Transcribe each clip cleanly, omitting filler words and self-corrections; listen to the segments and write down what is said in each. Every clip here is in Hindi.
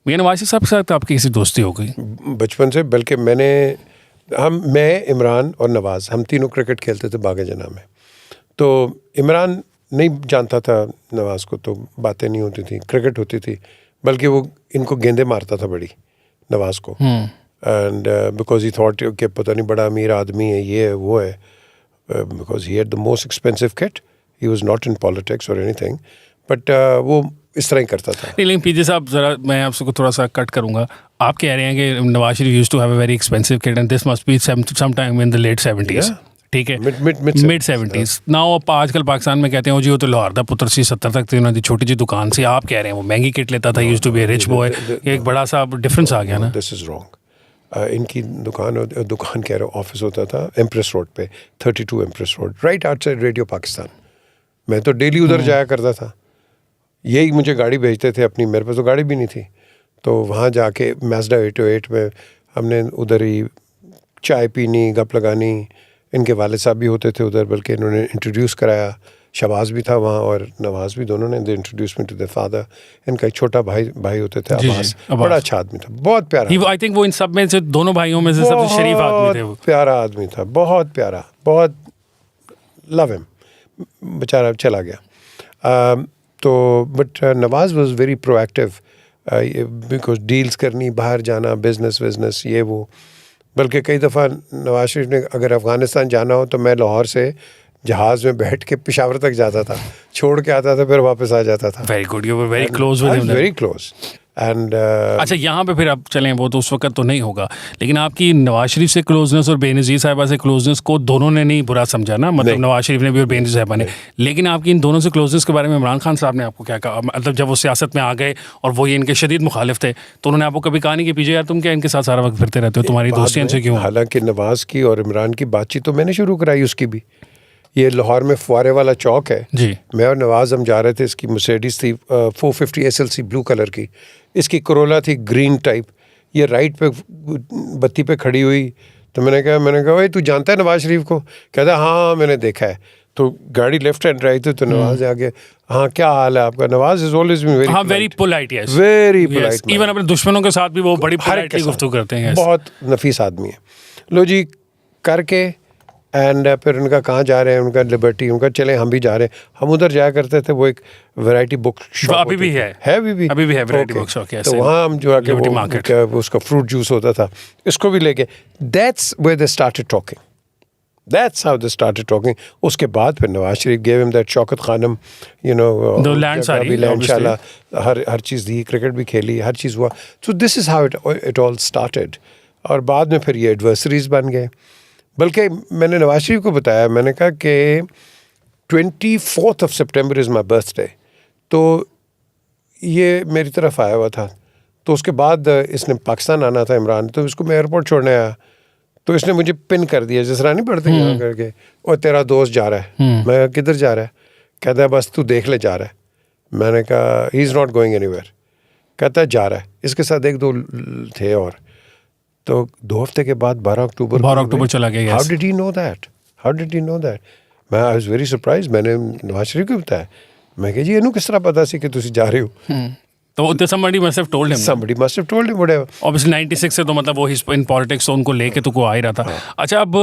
मियां नवाज शरीफ साहब के साथ आपकी कैसी दोस्ती हो गई? बचपन से, बल्कि मैं इमरान और नवाज़ हम तीनों क्रिकेट खेलते थे बागा जना में। तो इमरान नहीं जानता था नवाज़ को, तो बातें नहीं होती थी, क्रिकेट होती थी, बल्कि वो इनको गेंदे मारता था बड़ी नवाज़ को। एंड बिकॉज ही थॉट कि पता नहीं बड़ा अमीर आदमी है, ये है वो है, because he had the most expensive kit, he was not in politics और एनीथिंग, बट वो इस तरह ही करता था। नहीं, लेकिन पीजे साहब ज़रा मैं आपको थोड़ा सा कट करूंगा। आप कह रहे हैं कि Nawaz Sharif used to have a very expensive kid and this must be some time in the late 70s। ठीक है, मिड 70s। नाउ आजकल पाकिस्तान में कहते हैं जी वो तो लाहौर दा पुत्र सी, 70 तक थी उन्होंने छोटी सी दुकान से। आप कह रहे हैं वो महंगी किट लेता था, used to be a rich boy. एक बड़ा सा डिफरेंस आ गया ना। This is wrong. इनकी दुकान कह रहा ऑफिस होता था एम्प्रेस रोड पे, 32 empress road, right outside radio Pakistan. मैं तो डेली उधर जाया करता था, यही मुझे गाड़ी भेजते थे अपनी, मेरे पास तो गाड़ी भी नहीं थी। तो वहाँ जाके मैज़दा 808 में हमने उधर ही चाय पीनी, गप लगानी। इनके वालिद साहब भी होते थे उधर, बल्कि इन्होंने इंट्रोड्यूस कराया, शहबाज भी था वहाँ और नवाज़ भी, दोनों ने introduce me to the father. इनका एक छोटा भाई होते थे अब्बास, बड़ा अच्छा आदमी था, बहुत प्यारा। आई थिंक वो इन सब में से दोनों भाइयों में से सबसे शरीफ आदमी थे। वो प्यारा आदमी था, बहुत प्यारा, बहुत लव हिम। बेचारा चला गया। तो but Nawaz was very proactive, because deals करनी, बाहर जाना, बिजनेस ये वो। बल्कि कई दफ़ा नवाज शरीफ ने अगर अफ़गानिस्तान जाना हो तो मैं लाहौर से जहाज़ में बैठ के पेशावर तक जाता था, छोड़ के आता था, फिर वापस आ जाता था। Very good, you were very close with him. Very close. And अच्छा, यहाँ पे फिर आप चलें, वो तो उस वक्त तो नहीं होगा, लेकिन आपकी नवाज शरीफ से क्लोजनेस और बेनज़ीर साहिबा से क्लोजनेस को दोनों ने नहीं बुरा समझा ना, मतलब नवाज शरीफ ने भी और बेनज़ीर साहिबा ने। लेकिन आपकी इन दोनों से क्लोजनेस के बारे में इमरान खान साहब ने आपको क्या कहा? मतलब जब वो सियासत में आ गए और वो ये इनके शदीद मुखालिफ थे, तो उन्होंने आपको कभी कहा नहीं कि पीछे यार तुम क्या इनके साथ सारा वक्त फिरते रहते हो, तुम्हारी दोस्ती इनसे क्यों? हालांकि नवाज़ की और इमरान की बातचीत तो मैंने शुरू कराई उसकी भी। ये लाहौर में फुआरे वाला चौक है जी, मैं और नवाज़ हम जा रहे थे, इसकी मर्सिडीज़ थी 450 SLC ब्लू कलर की, इसकी करोला थी ग्रीन टाइप। ये राइट पे बत्ती पे खड़ी हुई, तो मैंने कहा भाई तू जानता है नवाज शरीफ को? कहता हाँ मैंने देखा है। तो गाड़ी लेफ्ट हैंड ड्राइव थी, तो नवाज आगे, हाँ क्या हाल है आपका? Nawaz is always been very, हाँ, very polite, yes, very polite. Even अपने दुश्मनों के साथ भी वो बड़ी पोलाइटली गुफ्तगू करते हैं। बहुत नफीस आदमी है। लो जी करके एंड फिर उनका कहाँ जा रहे हैं, उनका लिबर्टी, उनका चले हम भी जा रहे हैं। हम उधर जाया करते थे, वो एक वैरायटी बुक शॉप अभी भी है अभी भी है वैरायटी बुक शॉप। तो वहाँ हम जो आके उसका फ्रूट जूस होता था, इसको भी लेके, that's where they started talking, that's how they started talking. उसके बाद फिर Nawaz Sharif gave him that Shaukat Khanum, you know, land शाला, हर चीज़ दी, क्रिकेट भी खेली, हर चीज़ हुआ। So this is how it all started. और बाद में फिर ये एडवर्सरीज बन गए। बल्कि मैंने नवाज शरीफ को बताया, मैंने कहा कि 24 सितंबर इज़ माई बर्थडे, तो ये मेरी तरफ आया हुआ था। तो उसके बाद इसने पाकिस्तान आना था इमरान, तो इसको मैं एयरपोर्ट छोड़ने आया, तो इसने मुझे पिन कर दिया, जिस तरह नहीं पढ़ते यहाँ करके, और तेरा दोस्त जा रहा है। मैं किधर जा रहा है? कहता है बस तू देख ले जा रहा है। मैंने कहा he is not going anywhere. कहता है जा रहा है। इसके साथ एक दो थे और, तो 2 हफ्ते के बाद 12 अक्टूबर चला गया। How did he know that? मैं आई वाज वेरी सरप्राइज। मैंने नवाज शरीफ को बताया, मैं कहा जी इन्हों किस तरह पता सी कि तुसी जा रहे हो? तो somebody must have told him. Somebody must have told him whatever. Obviously 96 से तो मतलब वो इन पॉलिटिक्स तो उनको लेके तो को आ ही रहा था। अच्छा, अब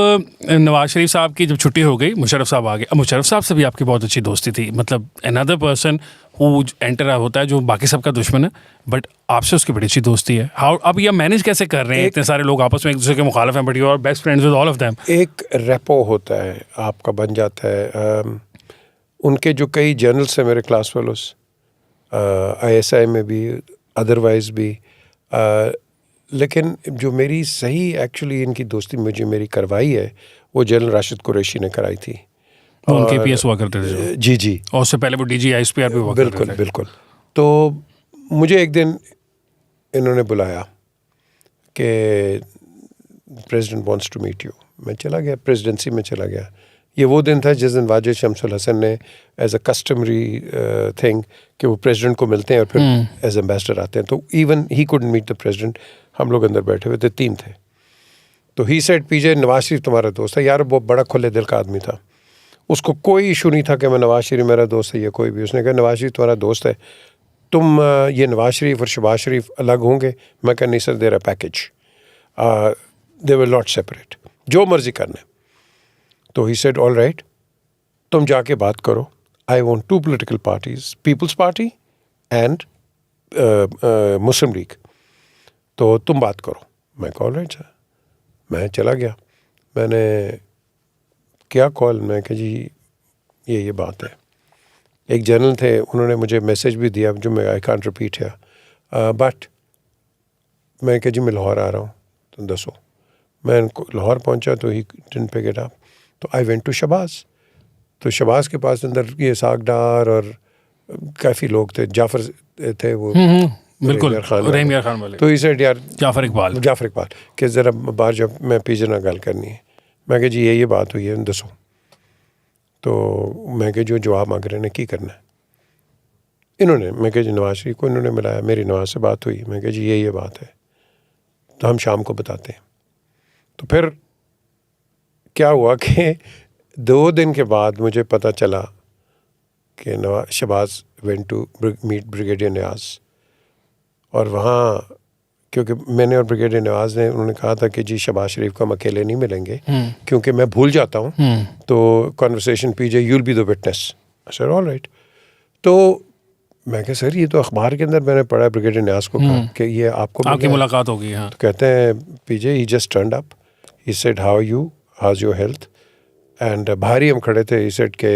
नवाज शरीफ साहब की जब छुट्टी हो गई, मुशर्रफ साहब आ गए। अब मुशर्रफ साहब से भी आपकी बहुत अच्छी दोस्ती थी, मतलब अनदर पर्सन हु एंटर होता है जो बाकी सबका दुश्मन है, बट आपसे उसकी बड़ी अच्छी दोस्ती है। हाउ अब ये मैनेज कैसे कर रहे हैं? इतने सारे लोग आपस में एक दूसरे के मुखालिफ हैं, but you are best friends with all of them. एक रेपो होता है आपका, बन जाता है। उनके जो कई जर्नल्स हैं मेरे क्लास फेलोज, ISI में भी, अदरवाइज भी, लेकिन जो मेरी सही एक्चुअली इनकी दोस्ती मुझे मेरी करवाई है, वो जनरल राशिद कुरैशी ने कराई थी। उनके PS हुआ करते थे जी, और उससे पहले वो DG ISPR भी हुआ करते थे। बिल्कुल। तो मुझे एक दिन इन्होंने बुलाया कि president wants to meet you. मैं चला गया, प्रेसिडेंसी में चला गया। ये वो दिन था जिस दिन वाजिद शमसुल हसन ने एज अ कस्टमरी थिंग कि वो प्रेसिडेंट को मिलते हैं और फिर एज एम्बेसडर आते हैं। तो even he couldn't meet the president. हम लोग अंदर बैठे हुए थे, 3 थे। तो ही सेड पीजे नवाज शरीफ तुम्हारा दोस्त है। यार वो बड़ा खुले दिल का आदमी था, उसको कोई इशू नहीं था कि मैं नवाज शरीफ मेरा दोस्त है या कोई भी। उसने कहा नवाज शरीफ तुम्हारा दोस्त है, तुम ये नवाज शरीफ और शहबाज शरीफ अलग होंगे? मैं कहा नहीं sir, there a package, they will not separate, जो मर्जी करना है। तो ही सेड ऑल राइट, तुम जाके बात करो, I want 2 political parties, Peoples Party and Muslim League, तो तुम बात करो। मैं कहा ऑल राइट सर। मैं चला गया, मैंने क्या कॉल, मैं कहा जी ये बात है। एक जनरल थे, उन्होंने मुझे मैसेज भी दिया जो मैं आई कांट रिपीट है, बट मैं कहा जी मैं लाहौर आ रहा हूँ, तो दसो। मैं लाहौर पहुँचा तो he didn't pick it up, तो आई वेंट टू शहबाज। तो शहबाज के पास अंदर ये साग डार और काफ़ी लोग थे, जाफ़र थे वो, बिल्कुल रहीम यार खान वाले, तो इसे यार जाफ़र इकबाल कि ज़रा बाहर जब मैं पीछे ना गल करनी है। मैं कहा जी ये बात हुई है, दसो। तो मैं कहा जो जवाब मांग रहे हैं की करना है इन्होंने। मैं कहा जी नवाज शरीफ को इन्होंने मिलाया, मेरी नवाज से बात हुई। मैं कहा जी ये बात है, तो हम शाम को बताते हैं। तो फिर क्या हुआ कि 2 दिन के बाद मुझे पता चला कि Shahbaz went to meet brigadier Niaz, और वहाँ क्योंकि मैंने और ब्रिगेडियर नियाज़ ने, उन्होंने कहा था कि जी शहबाज शरीफ को हम अकेले नहीं मिलेंगे क्योंकि मैं भूल जाता हूँ, तो conversation PJ you'll be the witness. Sir all right. तो मैं कहा सर ये तो अखबार के अंदर मैंने पढ़ा, ब्रिगेडियर नियाज़ को कहा कि ये आपकी मुलाकात होगी। हाँ। तो कहते हैं PJ he just turned up, he said how you, how's your health, and बाहर ही हम खड़े थे। ही सेड के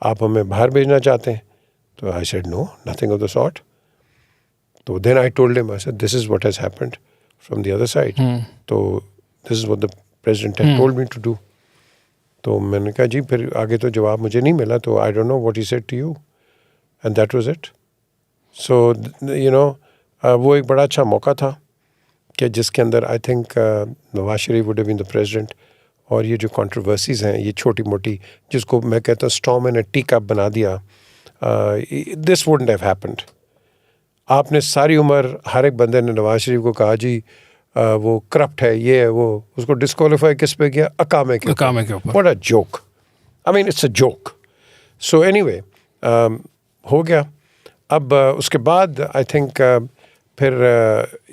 आप हमें बाहर भेजना चाहते हैं? तो I said no, nothing of the sort. तो then I told him, I said this is what has happened from the other side, तो this is what the president had told me to do. तो मैंने कहा जी फिर आगे तो जवाब मुझे नहीं मिला, तो I don't know what he said to you, and that was it. So you know वो एक बड़ा अच्छा मौका था कि जिसके अंदर I think Nawaz Sharif would have been the president, और ये जो कंट्रोवर्सीज हैं ये छोटी मोटी, जिसको मैं कहता हूँ स्टॉर्म इन अ टी कप बना दिया, दिस वुडंट हैव हैपेंड। आपने सारी उम्र हर एक बंदे ने नवाज शरीफ को कहा जी वो करप्ट है, ये है वो, उसको डिस्क्वालीफाई किस पे किया? अकामे के ऊपर। What a joke, I mean it's a joke. So anyway हो गया। अब उसके बाद आई थिंक फिर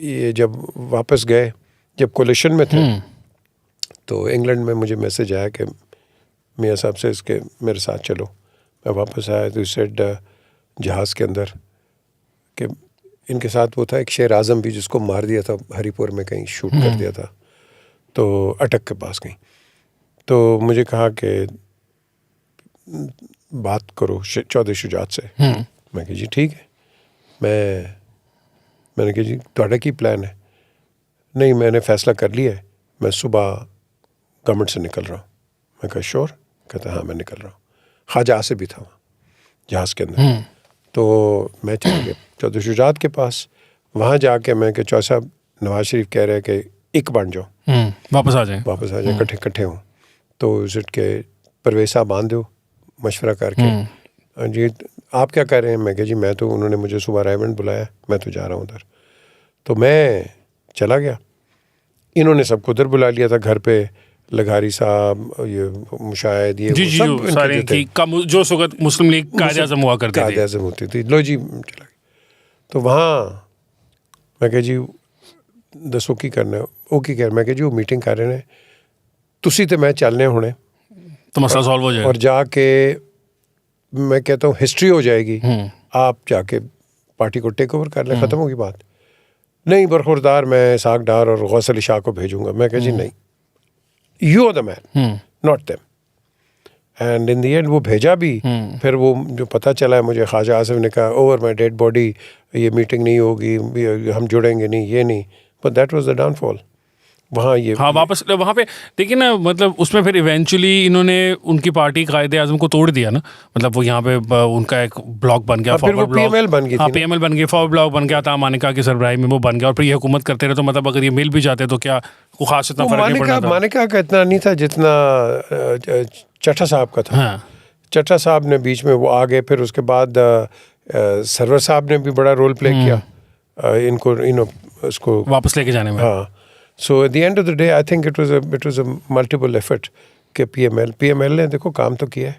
ये जब वापस गए, जब कोलिशन में थे, तो इंग्लैंड में मुझे मैसेज आया कि मियाँ साहब से इसके मेरे साथ चलो। मैं वापस आया तो सेड जहाज़ के अंदर कि इनके साथ वो था एक शेर आज़म भी, जिसको मार दिया था हरीपुर में, कहीं शूट कर दिया था, तो अटक के पास कहीं। तो मुझे कहा कि बात करो चौधरी शुजात से। मैं कहा जी ठीक है। मैंने कहा जी ਤੁਹਾਡਾ की प्लान है? नहीं, मैंने फ़ैसला कर लिया है, मैं सुबह गवर्नमेंट से निकल रहा हूँ। मैं कहा श्योर? कहता हाँ मैं निकल रहा हूँ। ख्वाजा आसिफ भी था वहाँ जहाज़ के अंदर। तो मैं चला गया चौधरी शुजात के पास। वहाँ जाके मैं कि चौधरी साहब नवाज शरीफ कह रहे हैं कि एक बन जाओ, वापस आ जाए, इकट्ठे हों। तो उस के परवेज़ साहब बांध दो मशवरा करके। जी आप क्या कह रहे हैं? मैं कहा जी मैं तो, उन्होंने मुझे सुबह रायमंड बुलाया, मैं तो जा रहा हूँ उधर। तो मैं चला गया। इन्होंने सबको उधर बुला लिया था घर पे, लगारी साहब, ये मुशाहिद, ये जी, सब सारे की जो सुगत मुस्लिम लीग कायद-ए-आज़म हुआ करती थी, कायद-ए-आज़म होती थी। लो जी चला गया। तो वहाँ मैं कहा जी दसो की करना है? वो की कह, मैं कहा जी वो मीटिंग कर रहे हैं, तुसी ते मैं चलने होने, तो मसला सॉल्व हो जाए, और जाके मैं कहता हूँ हिस्ट्री हो जाएगी। आप जाके पार्टी को टेक ओवर कर लें, ख़त्म होगी बात। नहीं बरखुरदार, मैं साग डार और गौस अली शाह को भेजूंगा। मैं कहा जी नहीं, you are the man, not them. And in the end वो भेजा भी। फिर वो जो पता चला है मुझे, ख्वाजा आसिफ ने कहा ओवर माई डेड बॉडी ये मीटिंग नहीं होगी, हम जुड़ेंगे नहीं, ये नहीं। But that was the downfall. वहाँ ये वापस वहाँ पे देखिए ना, मतलब उसमें फिर इवेंचुअली इन्होंने उनकी पार्टी कायदे-ए-आज़म को तोड़ दिया ना, मतलब वो यहाँ पे उनका एक ब्लॉक बन गया, फिर वो PML बन गई। PML बन गई, फॉरवर्ड ब्लॉक बन गया था, मानिका की सरबराही में वो बन गया, और फिर ये हुकूमत करते रहे। तो मतलब अगर ये मिल भी जाते तो क्या वो खास इतना फर्क नहीं पड़ना था। मानिका का इतना नहीं था जितना चट्टा साहब का था। चट्टा साहब ने बीच में वो आ गए, फिर उसके बाद सरवर साहब ने भी बड़ा रोल प्ले किया इनको उसको वापस लेके जाने में। हाँ। So at the end of the day, I think it was a multiple effort के PML ने देखो काम तो किया है।